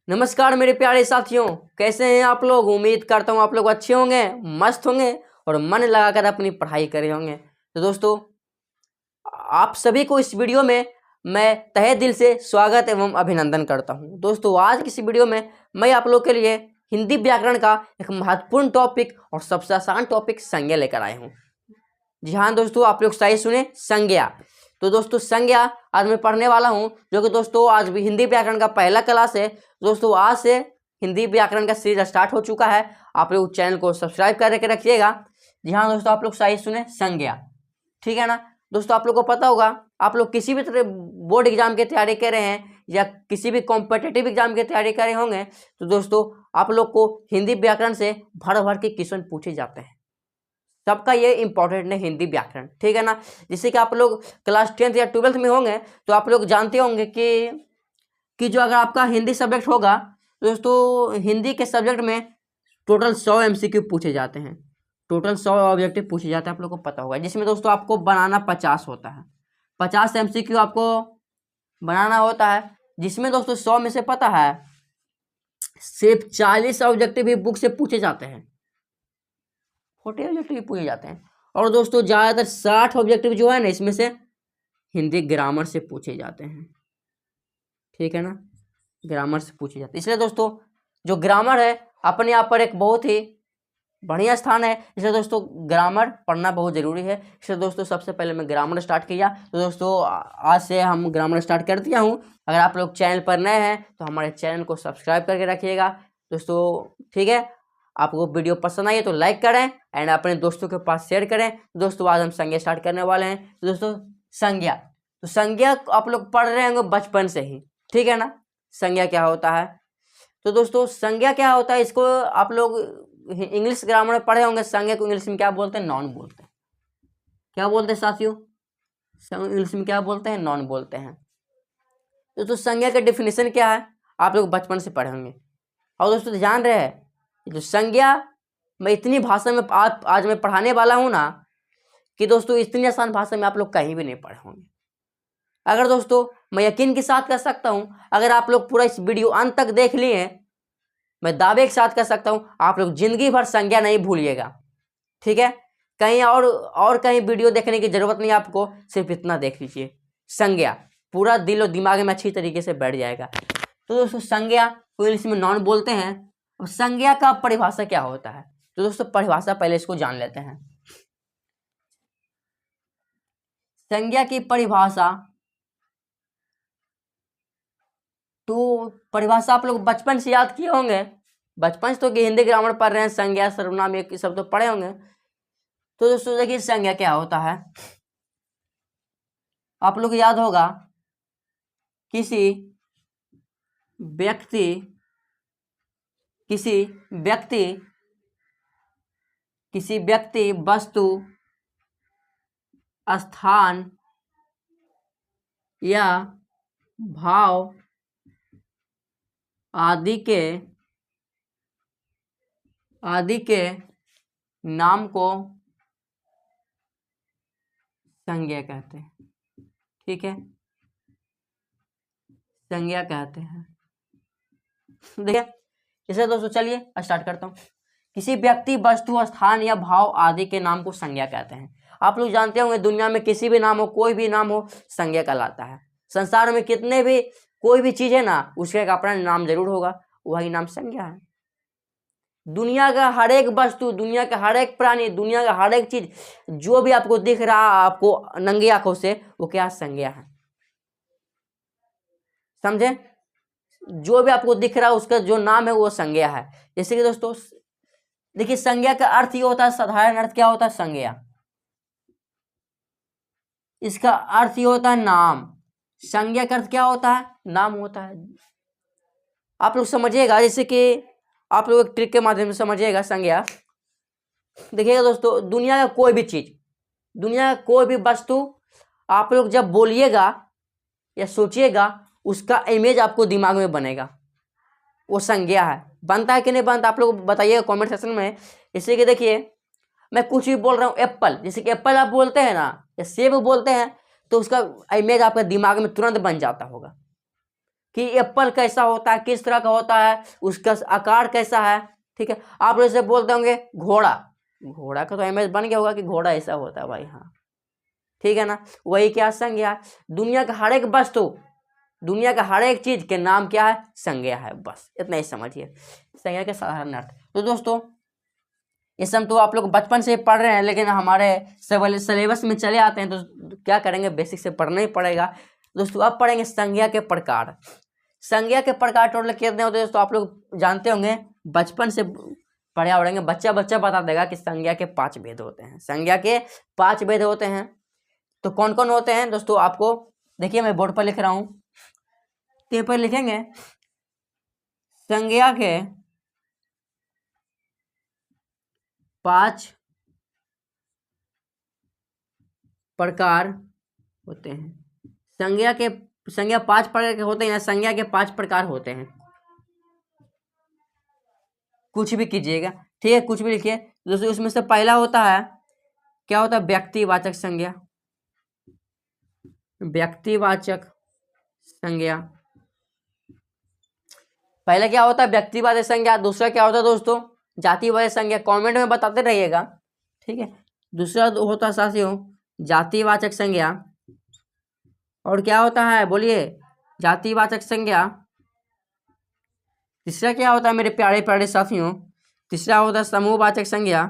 नमस्कार मेरे प्यारे साथियों, कैसे हैं आप लोग। उम्मीद करता हूँ आप लोग अच्छे होंगे, मस्त होंगे और मन लगाकर अपनी पढ़ाई करे होंगे। तो दोस्तों, आप सभी को इस वीडियो में मैं तहे दिल से स्वागत एवं अभिनंदन करता हूँ। दोस्तों, आज की इस वीडियो में मैं आप लोग के लिए हिंदी व्याकरण का एक महत्वपूर्ण टॉपिक और सबसे आसान टॉपिक संज्ञा लेकर आया हूँ। जी हाँ दोस्तों, आप लोग सही सुने, संज्ञा। तो दोस्तों, संज्ञा आज मैं पढ़ने वाला हूँ, जो कि दोस्तों आज भी हिंदी व्याकरण का पहला क्लास है। दोस्तों, आज से हिंदी व्याकरण का सीरीज स्टार्ट हो चुका है। आप लोग चैनल को सब्सक्राइब करके रखिएगा। जी हाँ दोस्तों, आप लोग सही सुने, संज्ञा। ठीक है ना दोस्तों, आप लोग को पता होगा, आप लोग किसी भी तरह बोर्ड एग्जाम की तैयारी कर रहे हैं या किसी भी कॉम्पिटिटिव एग्जाम की तैयारी कर रहे होंगे, तो दोस्तों आप लोग को हिंदी व्याकरण से भर भर के क्वेश्चन पूछे जाते हैं। सबका ये इंपॉर्टेंट है हिंदी व्याकरण, ठीक है ना। जैसे कि आप लोग क्लास 10th या 12th में होंगे तो आप लोग जानते होंगे कि जो अगर आपका हिंदी सब्जेक्ट होगा, दोस्तों हिंदी के सब्जेक्ट में टोटल 100 MCQ पूछे जाते हैं। टोटल 100 ऑब्जेक्टिव पूछे जाते हैं, आप लोग को पता होगा, जिसमें दोस्तों आपको बनाना 50 होता है। 50 MCQ आपको बनाना होता है, जिसमें दोस्तों 100 में से पता है सिर्फ 40 ऑब्जेक्टिव ही बुक से पूछे जाते हैं। 40 ऑब्जेक्टिव पूछे जाते हैं। और दोस्तों ज़्यादातर 60 ऑब्जेक्टिव जो है ना, इसमें से हिंदी ग्रामर से पूछे जाते हैं। ठीक है ना, ग्रामर से पूछे जाते हैं। इसलिए दोस्तों जो ग्रामर है अपने आप पर एक बहुत ही बढ़िया स्थान है। इसलिए दोस्तों ग्रामर पढ़ना बहुत ज़रूरी है। इसलिए दोस्तों सबसे पहले मैं ग्रामर स्टार्ट किया। तो दोस्तों आज से हम ग्रामर स्टार्ट कर दिया हूँ। अगर आप लोग चैनल पर नए हैं तो हमारे चैनल को सब्सक्राइब करके रखिएगा दोस्तों। ठीक है, आपको वीडियो पसंद आई है तो लाइक करें एंड अपने दोस्तों के पास शेयर करें। दोस्तों आज हम संज्ञा स्टार्ट करने वाले हैं। तो दोस्तों संज्ञा, तो संज्ञा आप लोग पढ़ रहे होंगे बचपन से ही, ठीक है ना। संज्ञा क्या होता है, तो दोस्तों संज्ञा क्या होता है, इसको आप लोग इंग्लिश ग्रामर में पढ़े होंगे। संज्ञा को इंग्लिश में क्या बोलते हैं, नॉन बोलते हैं। क्या बोलते हैं साथियों, इंग्लिश में क्या बोलते हैं, नॉन बोलते हैं। दोस्तों संज्ञा का डेफिनेशन क्या है, आप लोग बचपन से पढ़े होंगे। और दोस्तों जान रहे हैं जो संज्ञा मैं इतनी भाषा में आज मैं पढ़ाने वाला हूँ ना, कि दोस्तों इतनी आसान भाषा में आप लोग कहीं भी नहीं पढ़े होंगे। अगर दोस्तों मैं यकीन के साथ कह सकता हूँ, अगर आप लोग पूरा इस वीडियो अंत तक देख लिए, मैं दावे के साथ कह सकता हूँ आप लोग जिंदगी भर संज्ञा नहीं भूलिएगा। ठीक है, कहीं और कहीं वीडियो देखने की जरूरत नहीं आपको, सिर्फ इतना देख लीजिए, संज्ञा पूरा दिल और दिमाग में अच्छी तरीके से बैठ जाएगा। तो दोस्तों संज्ञा को इंग्लिश में नॉन बोलते हैं। और संज्ञा का परिभाषा क्या होता है, तो दोस्तों परिभाषा पहले इसको जान लेते हैं। संज्ञा की परिभाषा, तो परिभाषा आप लोग बचपन से याद किए होंगे। बचपन से तो हिंदी ग्रामर पढ़ रहे हैं, संज्ञा सर्वनाम ये सब तो पढ़े होंगे। तो दोस्तों देखिए संज्ञा क्या होता है, आप लोग याद होगा किसी व्यक्ति वस्तु स्थान या भाव आदि के नाम को संज्ञा कहते हैं। ठीक है, संज्ञा कहते हैं। देखिए इसे दोस्तों चलिए स्टार्ट करता हूँ। किसी व्यक्ति वस्तु स्थान या भाव आदि के नाम को संज्ञा कहते हैं। आप लोग जानते होंगे दुनिया में किसी भी नाम हो, कोई भी नाम हो, संज्ञा कहलाता है। संसार में कितने भी कोई भी चीज है ना, उसका एक अपना नाम जरूर होगा, वही नाम संज्ञा है। दुनिया का हर एक वस्तु, दुनिया का हर एक प्राणी, दुनिया का हर एक चीज जो भी आपको दिख रहा आपको नंगी आंखों से, वो क्या संज्ञा है, समझे। जो भी आपको दिख रहा है उसका जो नाम है वो संज्ञा है। जैसे कि दोस्तों देखिए संज्ञा का अर्थ ये होता है, साधारण अर्थ क्या होता है संज्ञा, इसका अर्थ ये होता है नाम। संज्ञा का अर्थ क्या होता है, नाम होता है। आप लोग समझिएगा, जैसे कि आप लोग एक ट्रिक के माध्यम से समझिएगा संज्ञा। देखिएगा दोस्तों, दुनिया का कोई भी चीज, दुनिया का कोई भी वस्तु आप लोग जब बोलिएगा या सोचिएगा, उसका इमेज आपको दिमाग में बनेगा, वो संज्ञा है। बनता है कि नहीं बनता, आप लोग बताइएगा कमेंट सेक्शन में। जैसे कि देखिए मैं कुछ भी बोल रहा हूँ, एप्पल, जैसे कि एप्पल आप बोलते हैं ना, या सेब बोलते हैं, तो उसका इमेज आपके दिमाग में तुरंत बन जाता होगा। कि एप्पल कैसा होता है, किस तरह का होता है, उसका आकार कैसा है। ठीक है, आप लोग जैसे बोलते होंगे घोड़ा, घोड़ा का तो इमेज बन गया होगा कि घोड़ा ऐसा होता है भाई, हाँ ठीक है ना। वही क्या संज्ञा, दुनिया का हर एक वस्तु, दुनिया का हर एक चीज के नाम क्या है, संज्ञा है, बस इतना ही समझिए संज्ञा के साधारण अर्थ। तो दोस्तों इस हम तो आप लोग बचपन से पढ़ रहे हैं, लेकिन हमारे सिलेबस में चले आते हैं तो क्या करेंगे, बेसिक से पढ़ना ही पड़ेगा दोस्तों। अब पढ़ेंगे संज्ञा के प्रकार। संज्ञा के प्रकार टोटल कितने होते हैं दोस्तों, आप लोग जानते होंगे, बचपन से पढ़े पढ़ेंगे, बच्चा बच्चा बता देगा कि संज्ञा के 5 भेद होते हैं। संज्ञा के 5 भेद होते हैं, तो कौन कौन होते हैं दोस्तों, आपको देखिए मैं बोर्ड पर लिख रहा हूँ, पेपर लिखेंगे। संज्ञा के 5 प्रकार होते हैं। संज्ञा 5 प्रकार के होते हैं, संज्ञा के 5 प्रकार होते हैं। कुछ भी कीजिएगा, ठीक है, कुछ भी लिखिए दोस्तों। उसमें से पहला होता है, क्या होता है, व्यक्तिवाचक संज्ञा। व्यक्तिवाचक संज्ञा पहले क्या होता है, व्यक्तिवाचक संज्ञा। दूसरा क्या होता है दोस्तों, जातिवाचक संज्ञा। कमेंट में बताते रहिएगा, ठीक है। दूसरा होता है साथियों जातिवाचक संज्ञा। और क्या होता है बोलिए, जातिवाचक संज्ञा। तीसरा क्या होता है मेरे प्यारे प्यारे साथियों, तीसरा होता है समूहवाचक संज्ञा।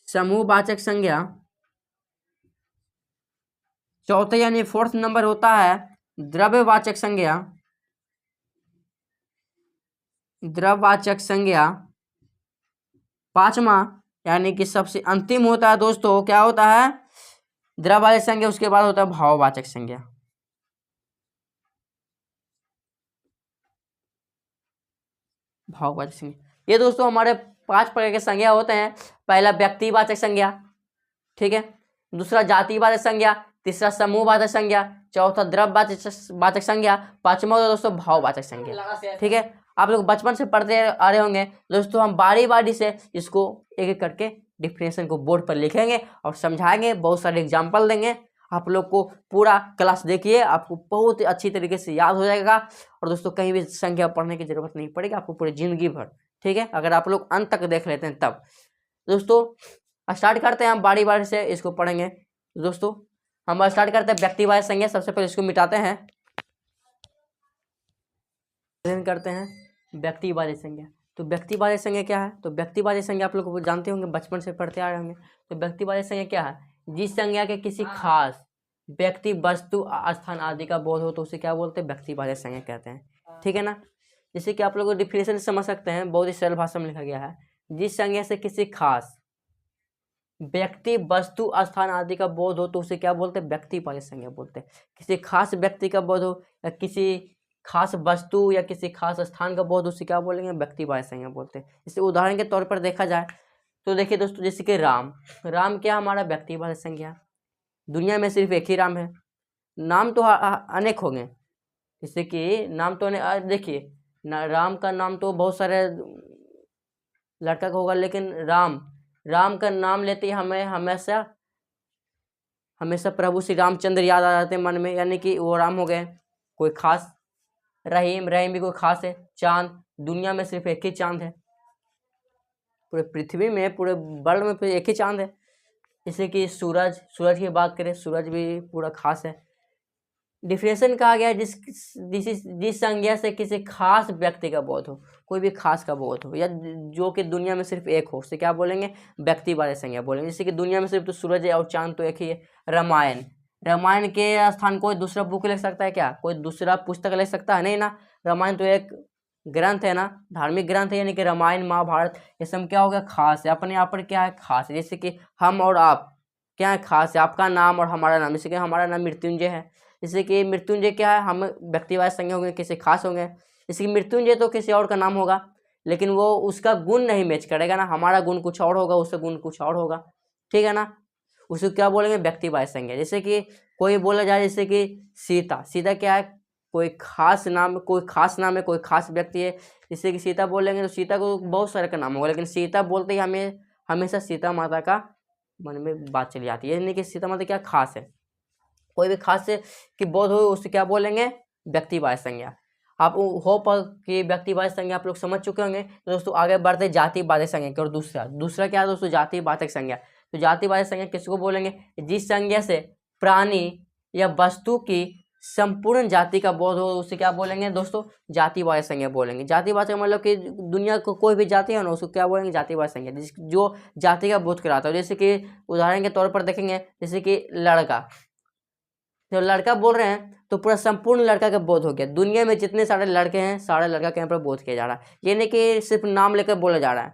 समूहवाचक संज्ञा। चौथा यानी 4th नंबर होता है द्रव्यवाचक संज्ञा। द्रव्यवाचक संज्ञा। 5वां यानी कि सबसे अंतिम होता है दोस्तों, क्या होता है, द्रव्यवाचक संज्ञा। उसके बाद होता है भाववाचक संज्ञा। भाववाचक संज्ञा, ये दोस्तों हमारे 5 प्रकार के संज्ञा होते हैं। पहला व्यक्तिवाचक संज्ञा, ठीक है। दूसरा जातिवाचक संज्ञा। तीसरा समूहवाचक संज्ञा। चौथा द्रव्यवाचक संज्ञा। 5वां होता है दोस्तों भाववाचक संज्ञा, ठीक है। आप लोग बचपन से पढ़ते आ रहे होंगे दोस्तों, हम बारी बारी से इसको एक एक करके डिफिनेशन को बोर्ड पर लिखेंगे और समझाएंगे, बहुत सारे एग्जाम्पल देंगे। आप लोग को पूरा क्लास देखिए, आपको बहुत अच्छी तरीके से याद हो जाएगा। और दोस्तों कहीं भी संख्या पढ़ने की जरूरत नहीं पड़ेगी आपको पूरी जिंदगी भर, ठीक है, अगर आप लोग अंत तक देख लेते हैं तब। दोस्तों स्टार्ट करते हैं, हम बारी बारी से इसको पढ़ेंगे। दोस्तों हम स्टार्ट करते हैं व्यक्तिवाचक संज्ञा। सबसे पहले इसको मिटाते हैं, करते हैं व्यक्तिवाचक संज्ञा। तो व्यक्तिवाचक संज्ञा क्या है, तो व्यक्तिवाचक संज्ञा आप लोग जानते होंगे, बचपन से पढ़ते आ रहे होंगे। तो व्यक्तिवाचक संज्ञा क्या है, जिस संज्ञा के किसी खास व्यक्ति, वस्तु, स्थान आदि का बोध हो तो उसे क्या बोलते हैं, व्यक्तिवाचक संज्ञा कहते हैं, ठीक है ना। जैसे कि आप लोग डिफिनेशन समझ सकते हैं, बहुत ही सरल भाषा में लिखा गया है। जिस संज्ञा से किसी खास व्यक्ति, वस्तु, स्थान आदि का बोध हो तो उसे क्या बोलते हैं, व्यक्तिवाचक संज्ञा बोलते हैं। किसी खास व्यक्ति का बोध हो या किसी खास वस्तु या किसी खास स्थान का बोध, उसे क्या बोलेंगे, व्यक्तिवाचक संज्ञा बोलते हैं। जैसे उदाहरण के तौर पर देखा जाए तो देखिए दोस्तों, जैसे कि राम, राम क्या हमारा व्यक्तिवाचक संज्ञा। दुनिया में सिर्फ एक ही राम है, नाम तो अनेक होंगे, जैसे कि नाम तो देखिए राम का नाम तो बहुत सारे लड़का का होगा, लेकिन राम का नाम लेते ही हमें हमेशा प्रभु श्री रामचंद्र याद आ जाते हैं मन में, यानी कि वो राम हो गए। कोई खास रहीम भी कोई खास है। चांद, दुनिया में सिर्फ एक ही चांद है, पूरे पृथ्वी में, पूरे वर्ल्ड में एक ही चांद है। जैसे कि सूरज की बात करें, सूरज भी पूरा खास है। डिफिनेशन कहा गया है जिस संज्ञा से किसी खास व्यक्ति का बोध हो, कोई भी खास का बोध हो, या जो कि दुनिया में सिर्फ एक हो, उसे क्या बोलेंगे, व्यक्तिवाचक संज्ञा बोलेंगे। जैसे कि दुनिया में सिर्फ तो सूरज है और चांद तो एक ही है। रामायण के स्थान कोई दूसरा बुक लिख सकता है क्या, कोई दूसरा पुस्तक लिख सकता है, नहीं ना। रामायण तो एक ग्रंथ है ना, धार्मिक ग्रंथ है, यानी कि रामायण महाभारत ये सब क्या हो गया, खास है, अपने आप पर क्या है, खास है। जैसे कि हम और आप क्या है, खास है, आपका नाम और हमारा नाम। जैसे कि हमारा नाम मृत्युंजय है, जैसे कि मृत्युंजय क्या है, हम व्यक्तिवाचक संज्ञा होंगे, किसी खास होंगे। जैसे कि मृत्युंजय तो किसी और का नाम होगा, लेकिन वो उसका गुण नहीं मैच करेगा ना, हमारा गुण कुछ और होगा, उसका गुण कुछ और होगा, ठीक है ना। उसको क्या बोलेंगे, व्यक्तिवाचक संज्ञा। जैसे कि कोई बोला जाए, जैसे कि सीता क्या है, कोई खास नाम है, कोई खास व्यक्ति है। जैसे कि सीता बोलेंगे तो सीता को बहुत सारे का नाम होगा, लेकिन सीता बोलते ही हमें हमेशा सीता माता का मन में बात चली आती है, यानी कि सीता माता क्या खास है। कोई भी खास से कि बोध हो उसे क्या बोलेंगे, व्यक्तिवाचक संज्ञा। आप होप कि व्यक्तिवाचक संज्ञा आप लोग समझ चुके होंगे। तो दोस्तों आगे बढ़ते जातिवाचक संज्ञा की। और दूसरा क्या है दोस्तों, जातिवाचक संज्ञा। तो जातिवाचक संज्ञा किसको बोलेंगे, जिस संज्ञा से प्राणी या वस्तु की संपूर्ण जाति का बोध हो उसे क्या बोलेंगे दोस्तों, जातिवाचक संज्ञा बोलेंगे। जातिवाचक मतलब कि दुनिया को कोई भी जाति है ना उसको क्या बोलेंगे, जातिवाचक संज्ञा, जो जाति का बोध कराता है। जैसे कि उदाहरण के तौर पर देखेंगे, जैसे कि लड़का, जो लड़का बोल रहे हैं तो पूरा संपूर्ण लड़का का बोध हो गया। दुनिया में जितने सारे लड़के हैं सारे लड़का के यहाँ पर बोध किया जा रहा है। ये नहीं कि सिर्फ नाम लेकर बोला जा रहा है,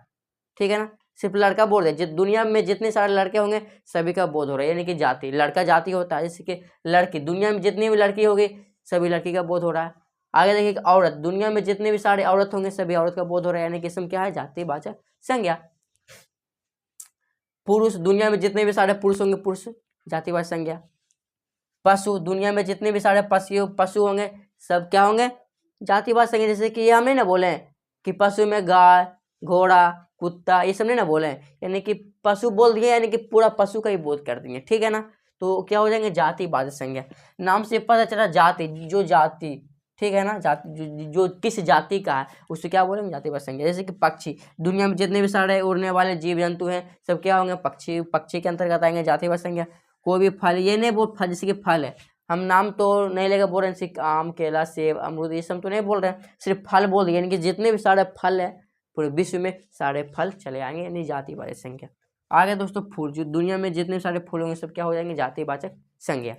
ठीक है ना, सिर्फ लड़का बोल रहे हैं। दुनिया में जितने सारे लड़के होंगे सभी का बोध हो रहा है, यानी कि जाति, लड़का जाति होता है। जैसे कि लड़की, दुनिया में जितनी भी लड़की होगी सभी लड़की का बोध हो रहा है। आगे देखिए औरत, दुनिया में जितने भी सारे औरत होंगे सभी औरत का बोध हो रहा है, यानी कि इसमें क्या है, जातिवाचक संज्ञा। पुरुष, दुनिया में जितने भी सारे पुरुष होंगे पुरुष, जातिवाचक संज्ञा। पशु, दुनिया में जितने भी सारे पशु होंगे सब क्या होंगे, जातिवाचक संज्ञा। जैसे कि ये हम नहीं ना बोले कि पशु में गाय, घोड़ा, कुत्ता, ये सब नहीं ना बोले, यानी कि पशु बोल दिए यानी कि पूरा पशु का ही बोध कर दिए, ठीक है ना। तो क्या हो जाएंगे, जातिवाचक संज्ञा। नाम से पता चला जाति, जो जाति, ठीक है ना, जाति जो किस जाति का है उससे क्या बोलेंगे, जातिवाचक संज्ञा। जैसे कि पक्षी, दुनिया में जितने भी सारे उड़ने वाले जीव जंतु हैं सब क्या होंगे, पक्षी के अंतर्गत आएंगे, जातिवाचक संज्ञा। कोई भी फल, ये नहीं बोल फल, जैसे कि फल है, हम नाम तो नहीं लेकर बोल रहे हैं, आम, केला, सेब, अमरूद, ये सब तो नहीं बोल रहे हैं, सिर्फ फल बोल दिए, यानी कि जितने भी सारे फल है पूरे विश्व में सारे फल चले आएंगे, यानी जातिवाचक संज्ञा। आगे दोस्तों फूल, जो दुनिया में जितने सारे फूल होंगे सब क्या हो जाएंगे, जातिवाचक संज्ञा।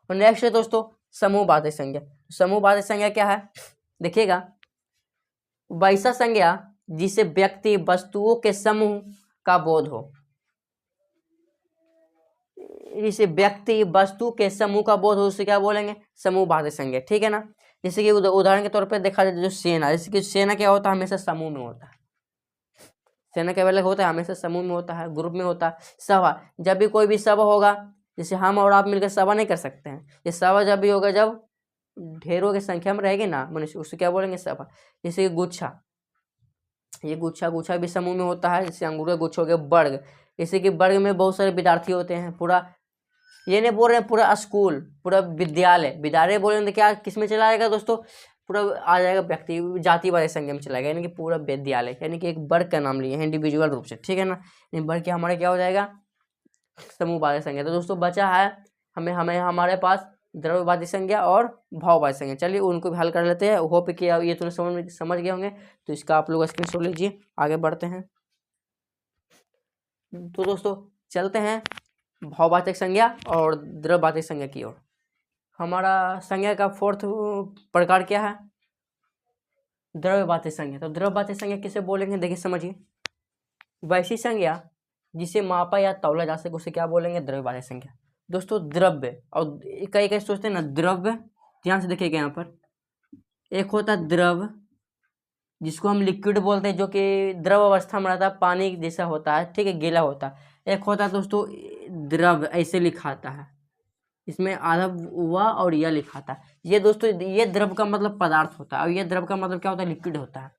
और नेक्स्ट है दोस्तों समूहवाचक संज्ञा। समूहवाचक संज्ञा क्या है, देखिएगा, वैसा संज्ञा जिसे व्यक्ति वस्तुओं के समूह का बोध हो, जिसे व्यक्ति वस्तु के समूह का बोध हो उसे क्या बोलेंगे, समूहवाचक संज्ञा, ठीक है ना। जैसे कि उदाहरण के तौर पर देखा जाए जो सेना, जैसे कि सेना क्या होता है, हमेशा समूह में होता है। सेना क्या अलग होता है, हमेशा समूह में होता है, ग्रुप में होता है। सभा, जब भी कोई भी सभा होगा, जैसे हम और आप मिलकर सभा नहीं कर सकते हैं, ये सभा जब भी होगा जब ढेरों की संख्या में रहेगी ना मनुष्य, उससे क्या बोलेंगे, सभा। जैसे गुच्छा, ये गुच्छा भी समूह में होता है, जैसे अंगूर का गुच्छ हो गया। वर्ग, जैसे कि वर्ग में बहुत सारे विद्यार्थी होते हैं, पूरा, ये नहीं बोल रहे हैं पूरा स्कूल, पूरा विद्यालय बोलेंगे क्या किस में चला जाएगा दोस्तों, पूरा आ जाएगा व्यक्ति, जातिवाचक संज्ञा में चला गया, यानी कि पूरा विद्यालय, यानी कि एक वर्ग का नाम लिए हैं इंडिविजुअल रूप से, ठीक है ना। वर्ग क्या हमारे क्या हो जाएगा, समूहवाचक संज्ञा। तो दोस्तों बचा है हमें हमारे पास द्रव्यवाचक संज्ञा और भाववाचक संज्ञा। चलिए उनको भी हल कर लेते हैं। होप कि ये तो समझ गए होंगे, तो इसका आप लोग स्क्रीनशॉट लीजिए, आगे बढ़ते हैं। तो दोस्तों चलते हैं भाववाचक संज्ञा और द्रव्यवाचक संज्ञा की ओर। हमारा संज्ञा का फोर्थ प्रकार क्या है, द्रव्यवाचक संज्ञा। तो द्रव्यवाचक संज्ञा किसे बोलेंगे, देखिए समझिए, वैसी संज्ञा जिसे मापा या तौला जा सके उसे क्या बोलेंगे, द्रव्यवाचक संज्ञा। दोस्तों द्रव्य, और कई सोचते हैं ना द्रव्य, ध्यान से देखिएगा यहाँ पर, एक होता है द्रव जिसको हम लिक्विड बोलते हैं, जो कि द्रव अवस्था में रहता है, पानी जैसा होता है, ठीक है, गीला होता है। एक होता है दोस्तों द्रव, ऐसे लिखाता है, इसमें आधा हुआ और यह लिखाता है। ये दोस्तों ये द्रव का मतलब पदार्थ होता है, और ये द्रव का मतलब क्या होता है, लिक्विड होता है,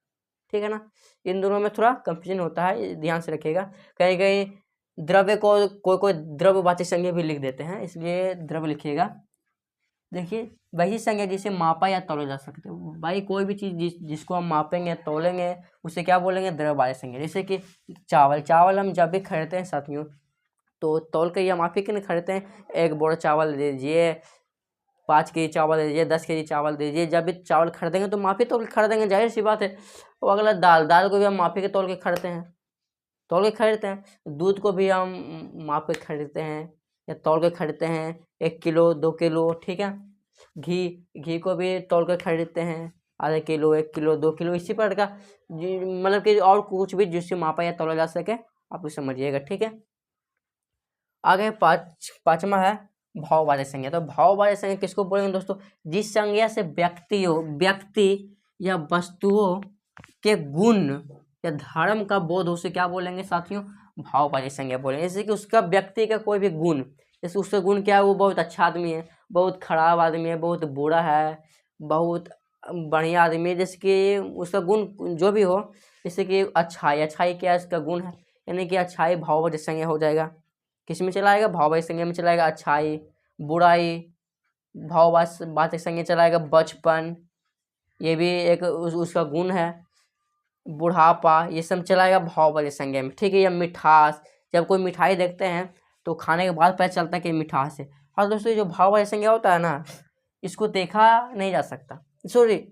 ठीक है ना। इन दोनों में थोड़ा कंफ्यूजन होता है, ध्यान से रखिएगा। कहीं कहीं द्रव्य को कोई द्रव्यवाचक संज्ञा भी लिख देते हैं, इसलिए द्रव्य लिखिएगा। देखिए वही संज्ञा जिसे मापा या तौला जा सकते हो, भाई कोई भी चीज़ जिसको हम मापेंगे तौलेंगे उसे क्या बोलेंगे, द्रव्यवाचक संज्ञा। जैसे कि चावल हम जब भी खरीदते हैं साथियों, तो तौल के हम आप ही के नहीं खरीदते हैं, एक बोरा चावल दे दीजिए, 5 केजी चावल दे दीजिए, 10 केजी चावल दे दीजिए। जब भी चावल खरीदेंगे तो माफी तौल के खरीदेंगे, जाहिर सी बात है। और अगला दाल को भी हम माफी के तौल के खरीदते हैं, दूध को भी हम माप के खरीदते हैं या तौल के खरीदते हैं, 1 किलो 2 किलो, ठीक है। घी को भी तौल के खरीदते हैं, आधा किलो 1 किलो 2 किलो, इसी प्रकार का मतलब कि और कुछ भी जिससे मापा या तौला जा सके आप लोग समझिएगा, ठीक है। आगे पांचवा है भाववाचक संज्ञा। तो भाववाचक संज्ञा किसको बोलेंगे दोस्तों, जिस संज्ञा से व्यक्ति या वस्तुओं के गुण या धर्म का बोध उसे क्या बोलेंगे साथियों, भाववाचक संज्ञा बोलेंगे। जैसे कि उसका व्यक्ति का कोई भी गुण, जैसे उसका गुण क्या है, वो बहुत अच्छा आदमी है, बहुत खराब आदमी है, बहुत बुरा है, बहुत बढ़िया आदमी है, जैसे कि उसका गुण जो भी हो, जैसे कि अच्छाई क्या है, इसका गुण है, यानी कि अच्छाई भाववाचक संज्ञा हो जाएगा। किस में चलाएगा, भाववाचक संज्ञा में चलाएगा, अच्छाई बुराई, भाववाचक संज्ञा चलाएगा बचपन, ये भी एक उसका गुण है। बुढ़ापा, ये सब चलाएगा भाववाचक संज्ञा में, ठीक है। या मिठास, जब कोई मिठाई देखते हैं तो खाने के बाद पता चलता है कि मिठास है। और दोस्तों ये जो भाववाचक संज्ञा होता है ना, इसको देखा नहीं जा सकता, सॉरी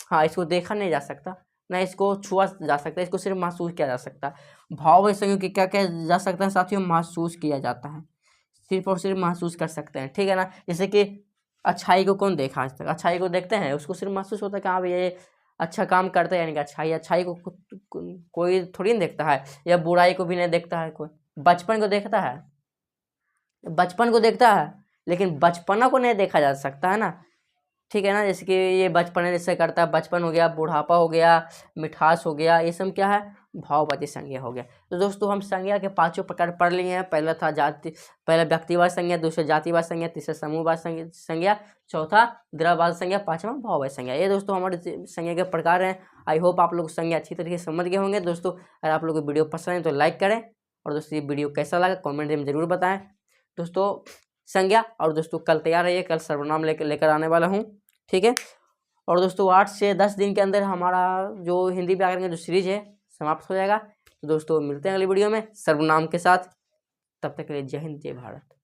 हाँ, इसको देखा नहीं जा सकता, ना इसको छुआ जा सकता है, इसको सिर्फ महसूस किया जा सकता है। भाववाचक संज्ञा की क्या किया जा सकता है साथियों? महसूस किया जाता है, सिर्फ और सिर्फ महसूस कर सकते हैं, ठीक है ना। जैसे कि अच्छाई को कौन देखा आज तक? अच्छाई को देखते हैं, उसको सिर्फ महसूस होता है कि हाँ भाई ये अच्छा काम करता है, यानी कि अच्छाई को कोई थोड़ी नहीं देखता है, या बुराई को भी नहीं देखता है कोई। बचपन को देखता है, बचपन को देखता है, लेकिन बचपना को नहीं देखा जा सकता है ना, ठीक है ना। जैसे कि ये बचपन जैसे करता है, बचपन हो गया, बुढ़ापा हो गया, मिठास हो गया, ये सब क्या है? भाववाचक संज्ञा हो गया। तो दोस्तों हम संज्ञा के 5 प्रकार पढ़ लिए हैं। पहला व्यक्तिवाचक संज्ञा, दूसरा जातिवाचक संज्ञा, तीसरा समूहवाचक संज्ञा, चौथा द्रव्यवाचक संज्ञा, पांचवा भाववाचक संज्ञा। ये दोस्तों हमारे संज्ञा के प्रकार हैं। आई होप आप लोग संज्ञा अच्छी तरीके से समझ गए होंगे। दोस्तों अगर आप लोग को वीडियो पसंद है तो लाइक करें, और दोस्तों ये वीडियो कैसा लगा कॉमेंट में ज़रूर बताएं दोस्तों। संज्ञा और दोस्तों कल तैयार रहिए, कल सर्वनाम लेकर आने वाला हूँ, ठीक है। और दोस्तों 8 से 10 दिन के अंदर हमारा जो हिंदी व्याकरण का जो सीरीज है समाप्त हो जाएगा। तो दोस्तों मिलते हैं अगली वीडियो में सर्वनाम के साथ। तब तक के लिए जय हिंद, जय भारत।